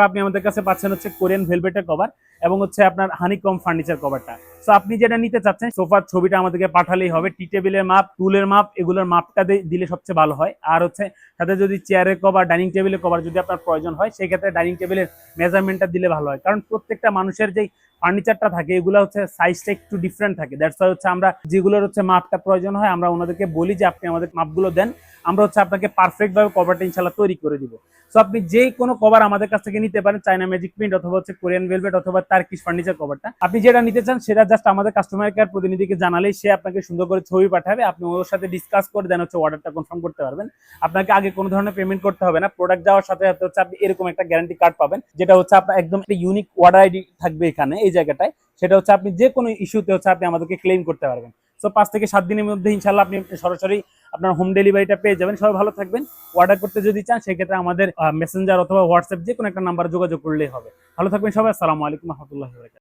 আপনি আমাদের কাছে পাচ্ছেন হচ্ছে কোরিয়ান ভেলভেটের কভার এবং হচ্ছে আপনার হানিকম ফার্নিচার কভারটা। সো আপনি যেটা নিতে চাচ্ছেন সোফার ছবিটা আমাদেরকে পাঠালেই হবে, টি টেবিলের মাপ, টুলের মাপ, এগুলোর মাপটা দিলে সবচেয়ে ভালো হয়। আর হচ্ছে সাথে যদি চেয়ারের কভার, ডাইনিং টেবিলের কভার যদি আপনার প্রয়োজন হয় সেই ক্ষেত্রে ডাইনিং টেবিলের মেজারমেন্টটা দিলে ভালো হয়, কারণ প্রত্যেকটা মানুষের যেই ফার্নিচারটা থাকে এগুলো হচ্ছে সাইজটা একটু ডিফারেন্ট থাকে। দ্যাটস ওয়াই হচ্ছে আমরা যেগুলোর হচ্ছে মাপটা প্রয়োজন হয় আমরা ওনাদেরকে বলি যে আপনি আমাদের মাপগুলো দেন, আমরা হচ্ছে আপনাকে পারফেক্ট ভাবে কভারটা ইনশাল্লাহ তৈরি করে দিব। সো আপনি যে কোনো কভার আমাদের কাছ থেকে নিতে পারেন, চায়না ম্যাজিক প্রিন্ট অথবা হচ্ছে কোরিয়ান ভেলভেট অথবা টার্কিশ ফার্নিচার কভারটা। আপনি যেটা নিতে চান সেটা জাস্ট আমাদের কাস্টমার কেয়ার প্রতিনিধিকে জানালেই সে আপনাকে সুন্দর করে ছবি পাঠাবে, আপনি ওর সাথে ডিসকাস করে দেন হচ্ছে অর্ডারটা কনফার্ম করতে পারবেন। আপনাকে আগে কোনো ধরনের পেমেন্ট করতে হবে না। প্রোডাক্ট যাওয়ার সাথে সাথে হচ্ছে আপনি এরকম একটা গ্যারান্টি কার্ড পাবেন, যেটা হচ্ছে আপনার একদম একটা ইউনিক অর্ডার আইডি থাকবে এখানে এই জায়গাটায়। সেটা হচ্ছে আপনি যে কোনো ইস্যুতে হচ্ছে আপনি আমাদেরকে ক্লেম করতে পারবেন। সো 5 থেকে 7 দিনের মধ্যে ইনশাল্লাহ আপনি সরাসরি আপনার হোম ডেলিভারিটা পেয়ে যাবেন। সবাই ভালো থাকবেন। অর্ডার করতে যদি চান সেক্ষেত্রে আমাদের মেসেঞ্জার অথবা হোয়াটসঅ্যাপ যে কোনো একটা নাম্বারে যোগাযোগ করলেই হবে। ভালো থাকবেন সবাই। আসসালামু আলাইকুম রহমতুল্লাহি ওয়া বারাকাতুহু।